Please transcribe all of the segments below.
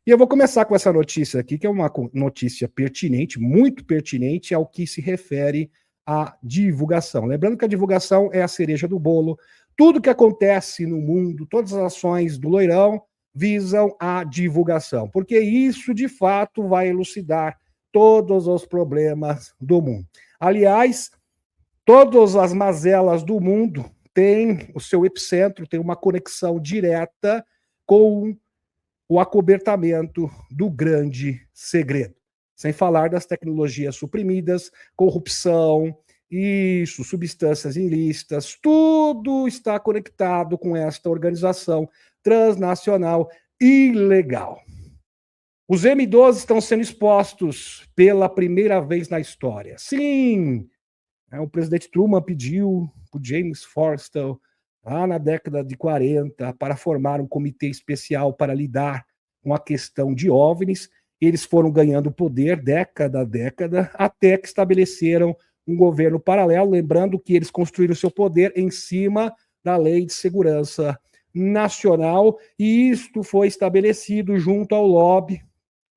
E eu vou começar com essa notícia aqui, que é uma notícia pertinente, muito pertinente ao que se refere à divulgação. Lembrando que a divulgação é a cereja do bolo. Tudo que acontece no mundo, todas as ações do Loirão visam a divulgação, porque isso, de fato, vai elucidar todos os problemas do mundo. Aliás, todas as mazelas do mundo têm o seu epicentro, tem uma conexão direta com o acobertamento do grande segredo. Sem falar das tecnologias suprimidas, corrupção, isso, substâncias ilícitas, tudo está conectado com esta organização transnacional ilegal. Os M12 estão sendo expostos pela primeira vez na história. Sim, o presidente Truman pediu para o James Forrestal, lá na década de 40, para formar um comitê especial para lidar com a questão de OVNIs. Eles foram ganhando poder década a década, até que estabeleceram um governo paralelo, lembrando que eles construíram seu poder em cima da Lei de Segurança Nacional, e isto foi estabelecido junto ao lobby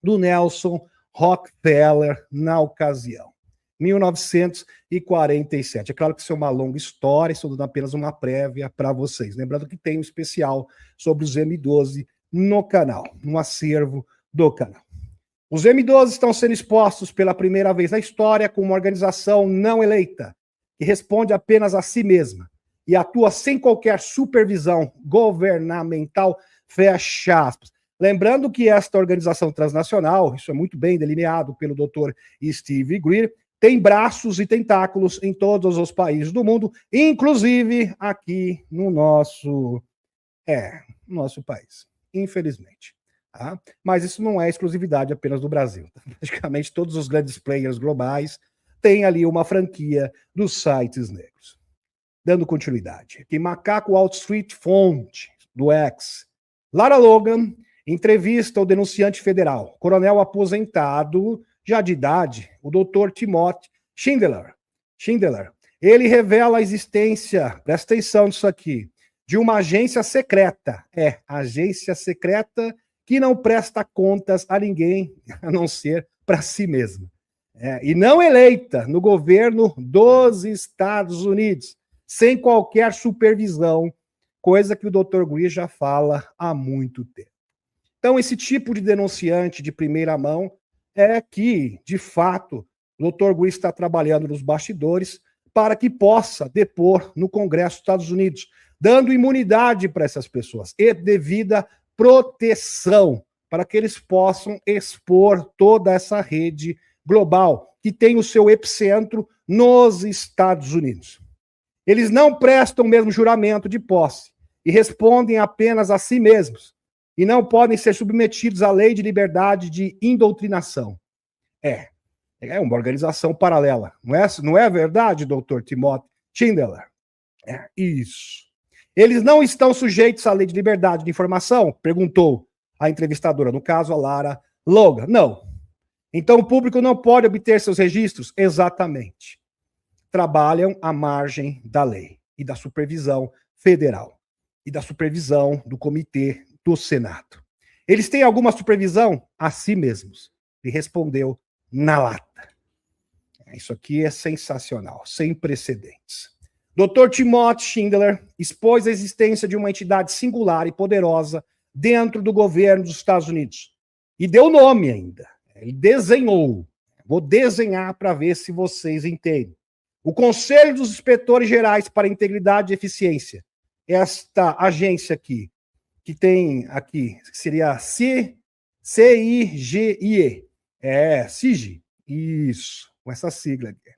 do Nelson Rockefeller na ocasião. 1947. É claro que isso é uma longa história, estou dando apenas uma prévia para vocês. Lembrando que tem um especial sobre os M12 no canal, no acervo do canal. Os M12 estão sendo expostos pela primeira vez na história com uma organização não eleita, que responde apenas a si mesma e atua sem qualquer supervisão governamental, fecha aspas. Lembrando que esta organização transnacional, isso é muito bem delineado pelo Dr. Steve Greer, tem braços e tentáculos em todos os países do mundo, inclusive aqui no nosso país, infelizmente. Tá? Mas isso não é exclusividade apenas do Brasil. Praticamente todos os grandes players globais têm ali uma franquia dos sites negros. Dando continuidade. Aqui, Macaco Wall Street, fonte do X. Lara Logan entrevista o denunciante federal, coronel aposentado, já de idade, o Dr. Timothy Schindler. Ele revela a existência, presta atenção nisso aqui, de uma agência secreta. Agência secreta que não presta contas a ninguém, a não ser para si mesma. E não eleita no governo dos Estados Unidos, sem qualquer supervisão, coisa que o Dr. Greer já fala há muito tempo. Então, esse tipo de denunciante de primeira mão é que, de fato, o Dr. Greer está trabalhando nos bastidores para que possa depor no Congresso dos Estados Unidos, dando imunidade para essas pessoas e devida proteção para que eles possam expor toda essa rede global que tem o seu epicentro nos Estados Unidos. Eles não prestam o mesmo juramento de posse e respondem apenas a si mesmos e não podem ser submetidos à lei de liberdade de indoutrinação. É uma organização paralela. Não é verdade, Dr. Timothy Schindler? Isso. Eles não estão sujeitos à lei de liberdade de informação? Perguntou a entrevistadora, no caso a Lara Logan. Não. Então o público não pode obter seus registros? Exatamente. Trabalham à margem da lei e da supervisão federal e da supervisão do comitê do Senado. Eles têm alguma supervisão? A si mesmos. Ele respondeu na lata. Isso aqui é sensacional, sem precedentes. Dr. Timothy Schindler expôs a existência de uma entidade singular e poderosa dentro do governo dos Estados Unidos. E deu nome ainda. Ele desenhou. Vou desenhar para ver se vocês entendem. O Conselho dos Inspetores Gerais para a Integridade e Eficiência. Esta agência aqui, que tem aqui, que seria CIGIE. CIGI. Isso, com essa sigla aqui.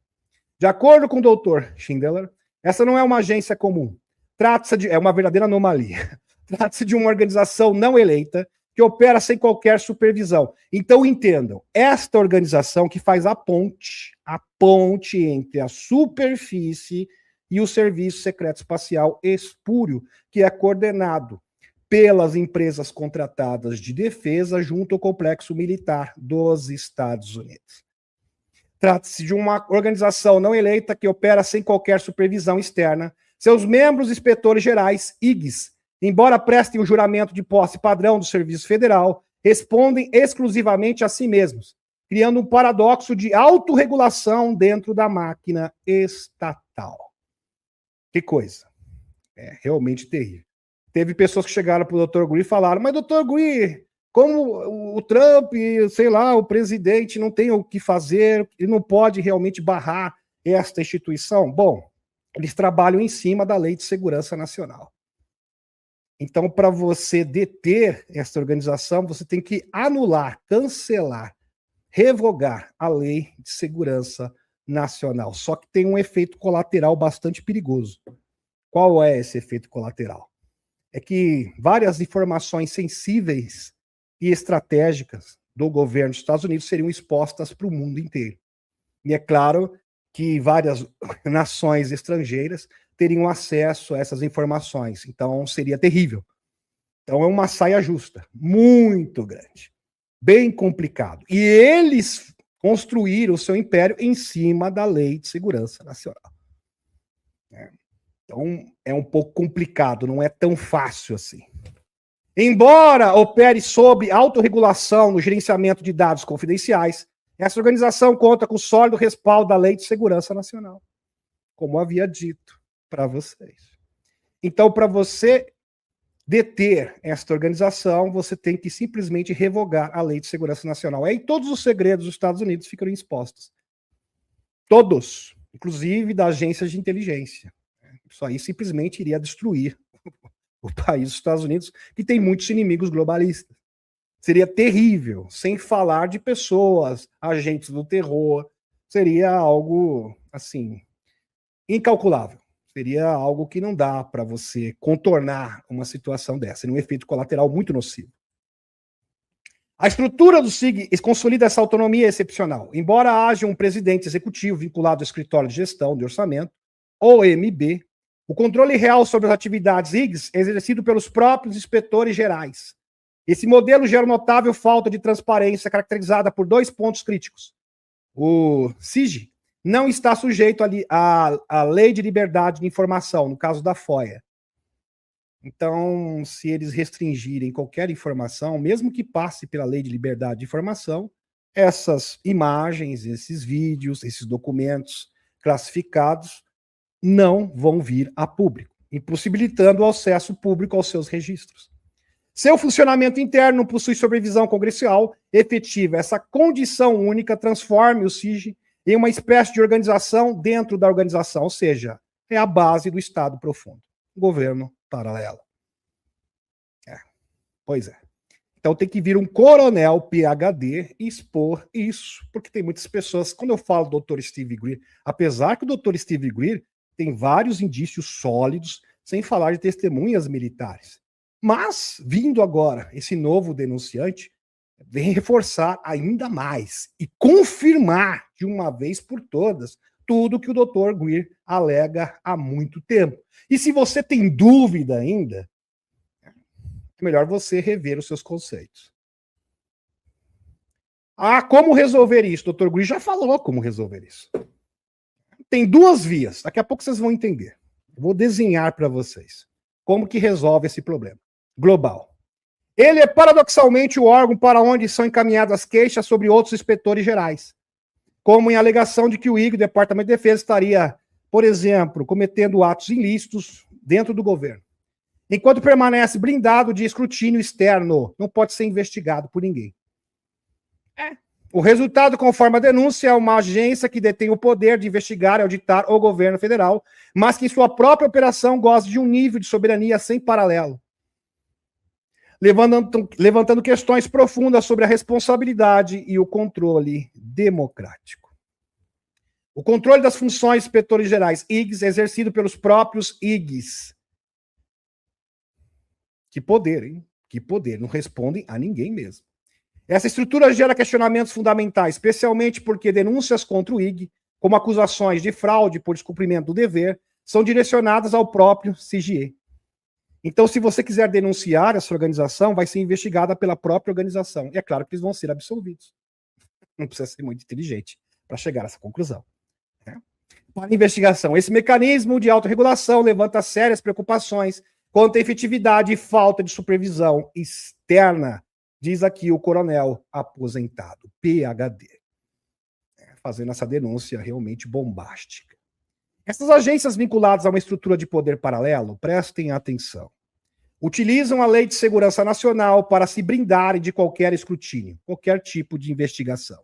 De acordo com o Dr. Schindler, essa não é uma agência comum. Trata-se de uma verdadeira anomalia. Trata-se de uma organização não eleita que opera sem qualquer supervisão. Então, entendam, esta organização que faz a ponte entre a superfície e o Serviço Secreto Espacial espúrio, que é coordenado pelas empresas contratadas de defesa junto ao complexo militar dos Estados Unidos. Trata-se de uma organização não eleita que opera sem qualquer supervisão externa. Seus membros inspetores gerais, IGs, embora prestem o juramento de posse padrão do Serviço Federal, respondem exclusivamente a si mesmos, criando um paradoxo de autorregulação dentro da máquina estatal. Que coisa. É realmente terrível. Teve pessoas que chegaram para o Dr. Greer e falaram, mas Dr. Greer, como o Trump, sei lá, o presidente não tem o que fazer, ele não pode realmente barrar esta instituição? Bom, eles trabalham em cima da Lei de Segurança Nacional. Então, para você deter essa organização, você tem que anular, cancelar, revogar a Lei de Segurança Nacional. Só que tem um efeito colateral bastante perigoso. Qual é esse efeito colateral? É que várias informações sensíveis e estratégicas do governo dos Estados Unidos seriam expostas para o mundo inteiro. E é claro que várias nações estrangeiras teriam acesso a essas informações. Então, seria terrível. Então, é uma saia justa, muito grande, bem complicado. E eles construíram o seu império em cima da Lei de Segurança Nacional. Então, é um pouco complicado, não é tão fácil assim. Embora opere sob autorregulação no gerenciamento de dados confidenciais, essa organização conta com sólido respaldo da Lei de Segurança Nacional, como havia dito para vocês. Então, para você deter esta organização, você tem que simplesmente revogar a Lei de Segurança Nacional. Aí todos os segredos dos Estados Unidos ficam expostos. Todos, inclusive da agências de inteligência. Isso aí simplesmente iria destruir o país dos Estados Unidos, que tem muitos inimigos globalistas. Seria terrível, sem falar de pessoas, agentes do terror. Seria algo, assim, incalculável. Seria algo que não dá para você contornar uma situação dessa. Seria um efeito colateral muito nocivo. A estrutura do SIG consolida essa autonomia excepcional. Embora haja um presidente executivo vinculado ao escritório de gestão de orçamento, OMB, o controle real sobre as atividades IGs é exercido pelos próprios inspetores gerais. Esse modelo gera notável falta de transparência, caracterizada por 2 pontos críticos. O SIG não está sujeito à Lei de Liberdade de Informação, no caso da FOIA. Então, se eles restringirem qualquer informação, mesmo que passe pela Lei de Liberdade de Informação, essas imagens, esses vídeos, esses documentos classificados não vão vir a público, impossibilitando o acesso público aos seus registros. Seu funcionamento interno não possui supervisão congressual efetiva. Essa condição única transforma o SIG em uma espécie de organização dentro da organização, ou seja, é a base do Estado profundo, governo paralelo. Pois é. Então tem que vir um coronel PhD e expor isso, porque tem muitas pessoas, quando eu falo do Dr. Steve Greer, apesar que o Dr. Steve Greer tem vários indícios sólidos, sem falar de testemunhas militares. Mas, vindo agora, esse novo denunciante vem reforçar ainda mais e confirmar de uma vez por todas tudo que o Dr. Greer alega há muito tempo. E se você tem dúvida ainda, é melhor você rever os seus conceitos. Como resolver isso? O Dr. Greer já falou como resolver isso. Tem 2 vias, daqui a pouco vocês vão entender. Eu vou desenhar para vocês como que resolve esse problema global. Ele é paradoxalmente o órgão para onde são encaminhadas as queixas sobre outros inspetores gerais, como em alegação de que o IG, o Departamento de Defesa, estaria, por exemplo, cometendo atos ilícitos dentro do governo, enquanto permanece blindado de escrutínio externo, não pode ser investigado por ninguém. O resultado, conforme a denúncia, é uma agência que detém o poder de investigar e auditar o governo federal, mas que em sua própria operação goza de um nível de soberania sem paralelo, levantando questões profundas sobre a responsabilidade e o controle democrático. O controle das funções inspetores gerais, IGs, é exercido pelos próprios IGs. Que poder, hein? Que poder. Não respondem a ninguém mesmo. Essa estrutura gera questionamentos fundamentais, especialmente porque denúncias contra o IG, como acusações de fraude por descumprimento do dever, são direcionadas ao próprio CGE. Então, se você quiser denunciar essa organização, vai ser investigada pela própria organização. E é claro que eles vão ser absolvidos. Não precisa ser muito inteligente para chegar a essa conclusão. Para a investigação, esse mecanismo de autorregulação levanta sérias preocupações quanto à efetividade e falta de supervisão externa diz aqui o coronel aposentado, PhD, fazendo essa denúncia realmente bombástica. Essas agências vinculadas a uma estrutura de poder paralelo, prestem atenção, utilizam a Lei de Segurança Nacional para se brindarem de qualquer escrutínio, qualquer tipo de investigação.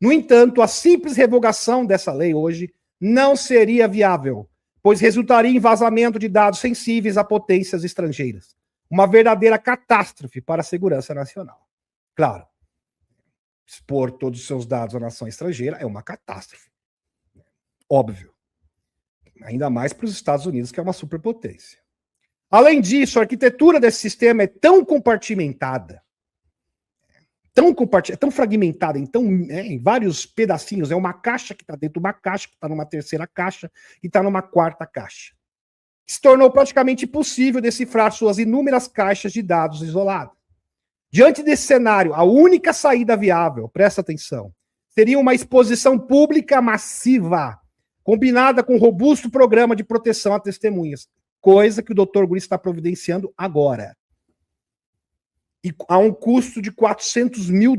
No entanto, a simples revogação dessa lei hoje não seria viável, pois resultaria em vazamento de dados sensíveis a potências estrangeiras. Uma verdadeira catástrofe para a segurança nacional. Claro, expor todos os seus dados à nação estrangeira é uma catástrofe. Óbvio. Ainda mais para os Estados Unidos, que é uma superpotência. Além disso, a arquitetura desse sistema é tão compartimentada, tão fragmentada, em vários pedacinhos. É uma caixa que está dentro de uma caixa, que está numa terceira caixa, e está numa quarta caixa. Se tornou praticamente impossível decifrar suas inúmeras caixas de dados isoladas. Diante desse cenário, a única saída viável, presta atenção, seria uma exposição pública massiva, combinada com um robusto programa de proteção a testemunhas, coisa que o Dr. Guri está providenciando agora. E a um custo de $400 mil,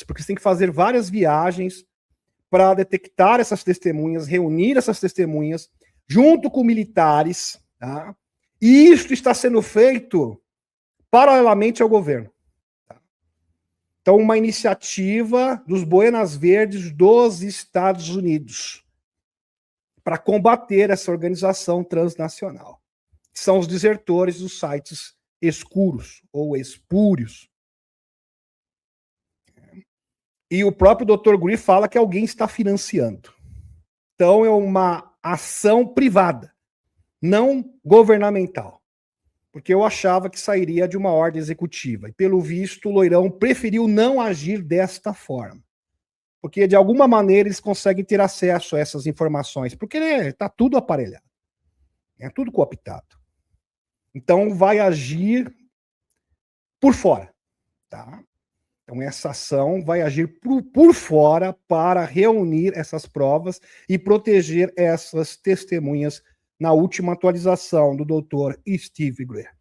porque você tem que fazer várias viagens para detectar essas testemunhas, reunir essas testemunhas, junto com militares, tá? E isso está sendo feito paralelamente ao governo. Tá? Então, uma iniciativa dos Buenas Verdes dos Estados Unidos para combater essa organização transnacional. São os desertores dos sites escuros ou espúrios. E o próprio Dr. Guri fala que alguém está financiando. Então, é uma ação privada, não governamental. Porque eu achava que sairia de uma ordem executiva. E, pelo visto, o Loirão preferiu não agir desta forma. Porque, de alguma maneira, eles conseguem ter acesso a essas informações. Porque está tudo aparelhado. É tudo cooptado. Então, vai agir por fora. Tá? Então, essa ação vai agir por fora para reunir essas provas e proteger essas testemunhas na última atualização do Dr. Steve Greer.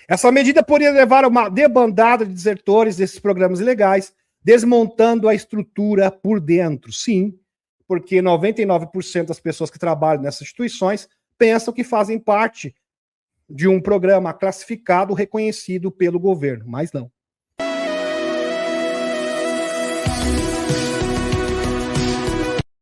Essa medida poderia levar a uma debandada de desertores desses programas ilegais, desmontando a estrutura por dentro. Sim, porque 99% das pessoas que trabalham nessas instituições pensam que fazem parte de um programa classificado reconhecido pelo governo, mas não.